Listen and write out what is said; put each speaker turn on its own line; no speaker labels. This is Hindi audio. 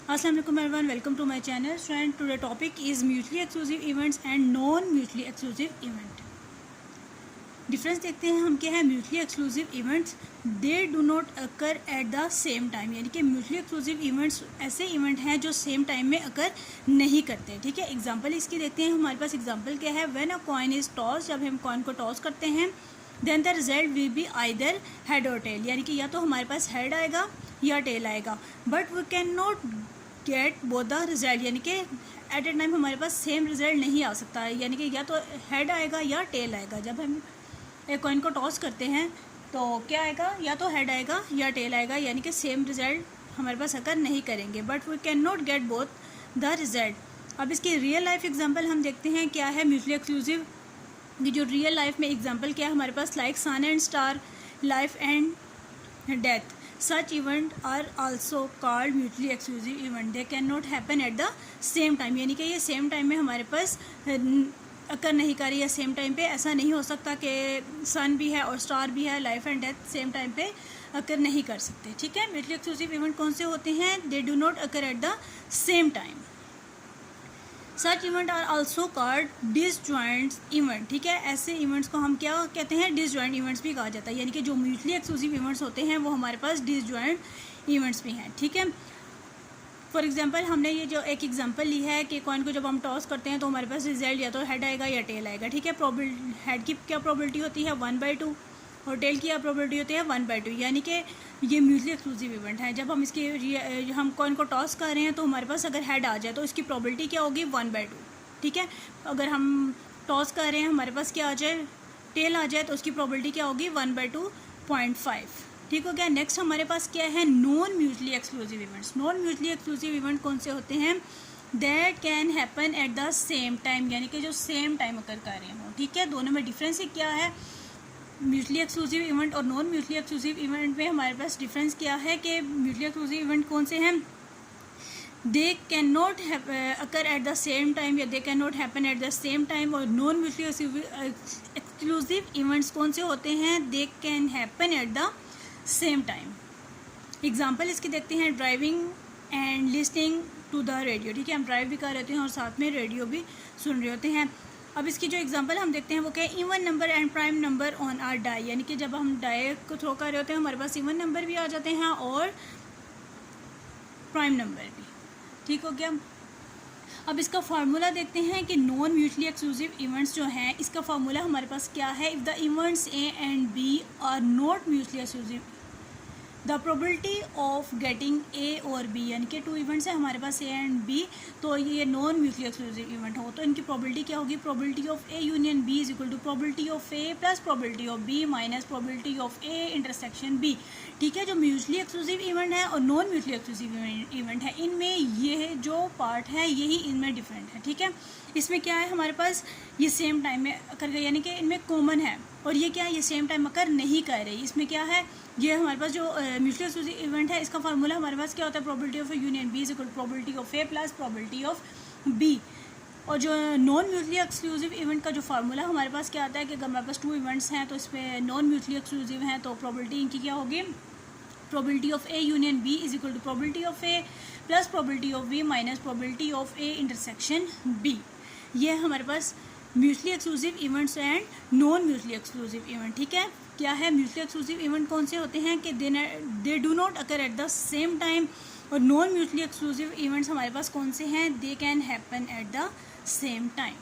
Assalamu alaikum everyone, welcome to my channel. And today topic is mutually exclusive events and non mutually exclusive event. Difference देखते हैं हम क्या है mutually exclusive events they do not occur at the same time, यानी कि म्यूचुअली एक्सक्लूसिव इवेंट्स ऐसे इवेंट हैं जो सेम टाइम में अकर नहीं करते। ठीक है, एग्जांपल इसकी देखते हैं। हमारे पास एग्जांपल क्या है, when a coin is toss, जब हम कॉइन को टॉस करते हैं, then the result will be either head और टेल, यानी कि या तो हमारे पास हेड आएगा या टेल आएगा, but we can not get both the result, यानी कि एट ए टाइम हमारे पास सेम रिजल्ट नहीं आ सकता है, यानी कि या तो हेड आएगा या टेल आएगा। जब हम एक कॉइन को टॉस करते हैं तो क्या आएगा, या तो हेड आएगा या टेल आएगा, यानी कि सेम रिजल्ट हमारे पास अकर नहीं करेंगे, but we can not get both the result. अब इसकी रियल लाइफ एग्जांपल हम देखते हैं क्या है म्यूचुअली एक्सक्लूसिव। ये जो रियल लाइफ में एग्जांपल क्या है हमारे पास, like sun and star, life and death, such event are also called mutually exclusive event. They cannot happen at the same time, यानी कि ये सेम टाइम में हमारे पास अकर नहीं कर रही है। सेम टाइम पे ऐसा नहीं हो सकता कि सन भी है और स्टार भी है, life and death same time पे अकर नहीं कर सकते। ठीक है, म्यूचुअली एक्सक्लूसिव इवेंट कौन से होते हैं, they do not occur at the same time. Such event are also called disjoint event. ठीक है, ऐसे इवेंट्स को हम क्या कहते हैं, डिसजॉइंट इवेंट्स भी कहा जाता है, यानी कि जो म्यूचुअली एक्सक्लूसिव इवेंट्स होते हैं वो हमारे पास डिसजॉइंट इवेंट्स भी हैं। ठीक है, फॉर एग्जांपल हमने ये जो एक एग्जांपल ली है कि कॉइन को जब हम टॉस करते हैं तो हमारे पास रिजल्ट या तो हेड आएगा या टेल आएगा। ठीक है, हेड की क्या प्रोबेबिलिटी होती है 1/2 और टेल की क्या प्रोबेबिलिटी होती है 1/2, यानी कि ये म्यूचुअली एक्सक्लूसिव इवेंट है। जब हम इसकी हम कॉइन को टॉस कर रहे हैं तो हमारे पास अगर हेड आ जाए तो इसकी प्रोबेबिलिटी क्या होगी 1/2। ठीक है, अगर हम टॉस कर रहे हैं हमारे पास क्या आ जाए, टेल आ जाए, तो उसकी प्रोबेबिलिटी क्या होगी 1/2.5। ठीक हो गया। नेक्स्ट हमारे पास क्या है, non mutually exclusive events. Non mutually exclusive event कौन से होते हैं, that can happen at the same time, यानी कि जो सेम टाइम अकर कर रहे हो। ठीक है, दोनों में डिफरेंस क्या है, म्यूचुअली एक्सक्लूसिव इवेंट और नॉन म्यूचुअली एक्सक्लूसिव इवेंट में हमारे पास डिफरेंस क्या है कि म्यूचुअली एक्सक्लूसिव इवेंट कौन से हैं, they can not occur at the same time या they can not happen at the same time. और नॉन म्यूचुअली एक्सक्लूसिव इवेंट्स कौन से होते हैं, they can happen at the same time. Example इसकी देखते हैं, driving and listening to the radio. ठीक है, हम ड्राइव भी कर रहे होते हैं और साथ में रेडियो भी सुन रहे होते हैं। अब इसकी जो एग्जांपल हम देखते हैं वो क्या है, even number and prime number on are die, यानी कि जब हम डाई को थ्रो कर रहे होते हैं हमारे पास इवन नंबर भी आ जाते हैं और प्राइम नंबर भी। ठीक हो गया। अब इसका फार्मूला देखते हैं कि नॉन म्यूचुअली एक्सक्लूसिव इवेंट्स जो हैं, इसका फार्मूला हमारे पास क्या है, if the events A and B are not mutually exclusive, the probability of getting A और बी, यानी कि 2 इवेंट्स हैं हमारे पास ए एंड बी, तो ये नॉन म्यूचुअली एक्सक्लूसिव इवेंट हो तो इनकी प्रोबेबिलिटी क्या होगी, probability of A union B is equal to probability of A plus probability of B minus probability of A intersection B. ठीक है, जो म्यूचुअली एक्सक्लूसिव इवेंट है और नॉन म्यूचुअली एक्सक्लूसिव इवेंट है, इनमें ये जो पार्ट है यही इनमें डिफरेंट है। ठीक है, इसमें क्या है हमारे पास, ये सेम टाइम में अकर गए, यानी कि इनमें कॉमन है, और ये क्या है, ये सेम टाइम अकर नहीं कर रही। इसमें क्या है, ये हमारे पास जो म्यूचुअली एक्सक्लूसिव इवेंट है इसका फार्मूला हमारे पास क्या होता है, probability of union B is equal probability of A plus probability of B. और जो नॉन म्यूचुअली एक्सक्लूसिव इवेंट का जो फार्मूला हमारे पास क्या आता है कि अगर हमारे पास 2 इवेंट्स हैं तो इसमें नॉन म्यूचुअली एक्सक्लूसिव हैं तो प्रोबेबिलिटी इनकी क्या होगी, probability of A union B is equal to probability of A plus probability of B minus probability of A intersection B. ये हमारे पास mutually exclusive events and non mutually exclusive event. ठीक है, क्या है, म्यूचुअली एक्सक्लूसिव इवेंट कौन से होते हैं कि दे do not occur at the same time, और नॉन म्यूचुअली एक्सक्लूसिव इवेंट्स हमारे पास कौन से हैं, they can happen at the same time.